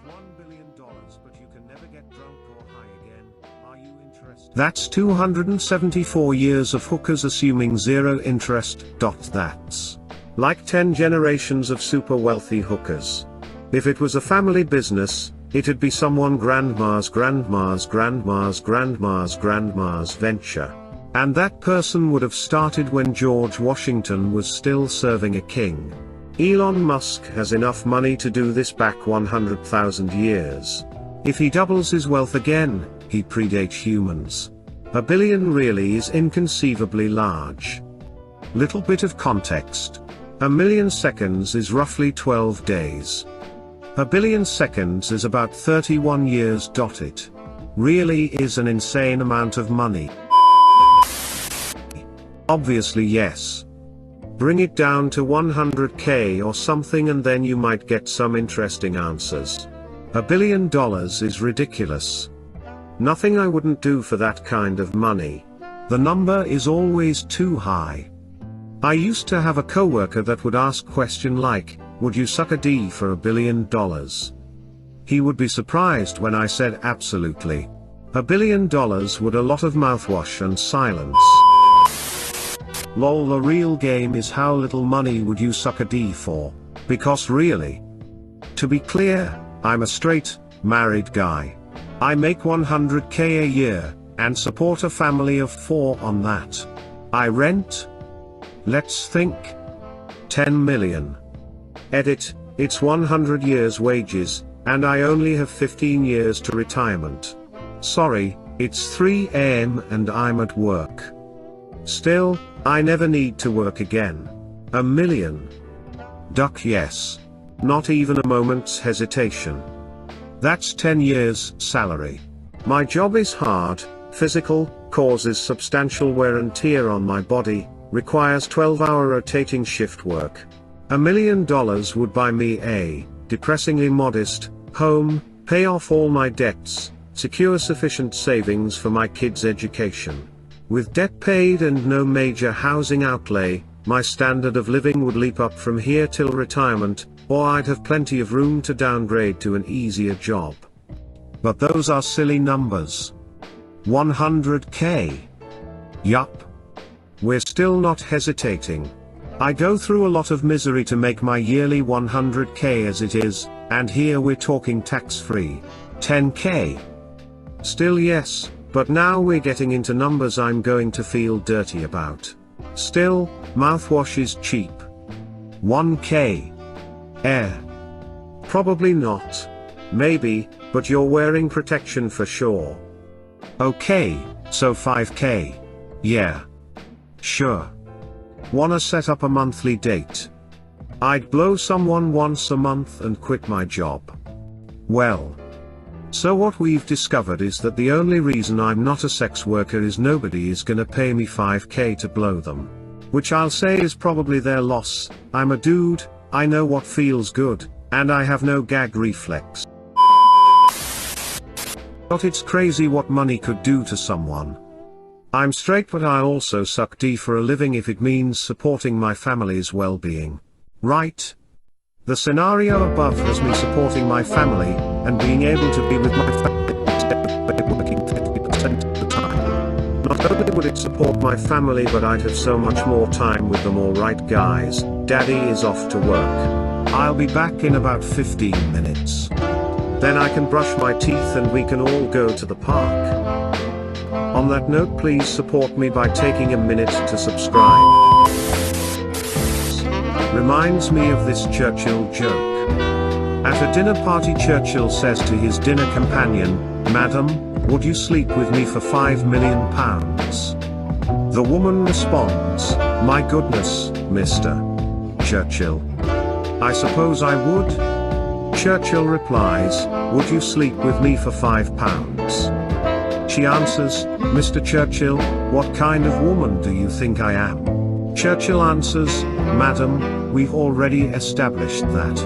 $1 billion, but you can never get drunk or high again. Are you interested? That's 274 years of hookers assuming zero interest. That's like 10 generations of super wealthy hookers. If it was a family business, it'd be someone grandma's grandma's grandma's grandma's grandma's venture. And that person would have started when George Washington was still serving a king. Elon Musk has enough money to do this back 100,000 years. If he doubles his wealth again, he'd predate humans. $1 billion really is inconceivably large. Little bit of context. 1,000,000 seconds is roughly 12 days. 1 billion seconds is about 31 years. It really is an insane amount of money. Obviously yes. Bring it down to 100K or something and then you might get some interesting answers. $1 billion is ridiculous. Nothing I wouldn't do for that kind of money. The number is always too high. I used to have a coworker that would ask question like, would you suck a D for $1 billion? He would be surprised when I said absolutely. $1 billion would a lot of mouthwash and silence. Lol, the real game is how little money would you suck a D for? Because really. To be clear, I'm a straight, married guy. I make 100K a year, and support a family of 4 on that. I rent? Let's think. 10 million. Edit, it's 100 years wages, and I only have 15 years to retirement. Sorry, it's 3 AM and I'm at work. Still, I never need to work again. $1 million. Duck yes. Not even a moment's hesitation. That's 10 years' salary. My job is hard, physical, causes substantial wear and tear on my body, requires 12-hour rotating shift work. $1 million would buy me a depressingly modest home, pay off all my debts, secure sufficient savings for my kids' education. With debt paid and no major housing outlay, my standard of living would leap up from here till retirement, or I'd have plenty of room to downgrade to an easier job. But those are silly numbers. 100K. Yup. We're still not hesitating. I go through a lot of misery to make my yearly 100K as it is, and here we're talking tax-free. 10K. Still yes. But now we're getting into numbers I'm going to feel dirty about. Still, mouthwash is cheap. 1K. Probably not. Maybe, but you're wearing protection for sure. Okay, so 5K. Yeah. Sure. Wanna set up a monthly date? I'd blow someone once a month and quit my job. Well. So what we've discovered is that the only reason I'm not a sex worker is nobody is gonna pay me 5K to blow them. Which I'll say is probably their loss. I'm a dude, I know what feels good, and I have no gag reflex. But it's crazy what money could do to someone. I'm straight but I also suck D for a living if it means supporting my family's well-being. Right? The scenario above has me supporting my family, and being able to be with my family instead of working 50% of the time. Not only would it support my family but I'd have so much more time with them. Alright guys, daddy is off to work. I'll be back in about 15 minutes. Then I can brush my teeth and we can all go to the park. On that note, please support me by taking a minute to subscribe. Reminds me of this Churchill joke. At a dinner party, Churchill says to his dinner companion, "Madam, would you sleep with me for £5 million? The woman responds, "My goodness, Mr. Churchill. I suppose I would." Churchill replies, "Would you sleep with me for £5? She answers, "Mr. Churchill, what kind of woman do you think I am?" Churchill answers, "Madam, we've already established that.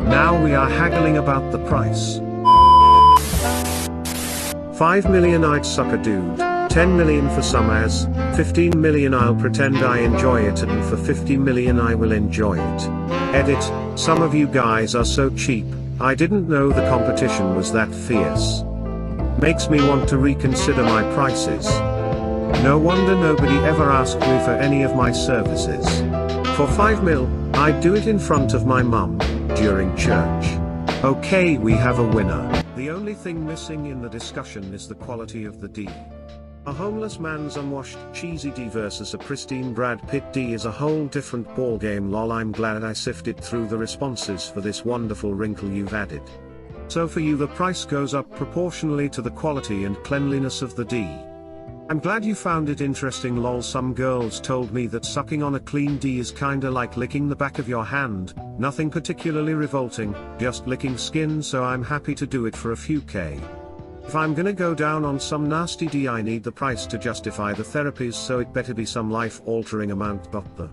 Now we are haggling about the price. 5 million I'd suck a dude, 10 million for some ass, 15 million I'll pretend I enjoy it, and for 50 million I will enjoy it. Edit, some of you guys are so cheap, I didn't know the competition was that fierce. Makes me want to reconsider my prices. No wonder nobody ever asked me for any of my services. For 5 mil, I'd do it in front of my mum, during church. Okay, we have a winner. The only thing missing in the discussion is the quality of the D. A homeless man's unwashed, cheesy D versus a pristine Brad Pitt D is a whole different ballgame. Lol, I'm glad I sifted through the responses for this wonderful wrinkle you've added. So for you the price goes up proportionally to the quality and cleanliness of the D. I'm glad you found it interesting. Lol, some girls told me that sucking on a clean D is kinda like licking the back of your hand, nothing particularly revolting, just licking skin, so I'm happy to do it for a few K. If I'm gonna go down on some nasty D, I need the price to justify the therapies, so it better be some life-altering amount. But the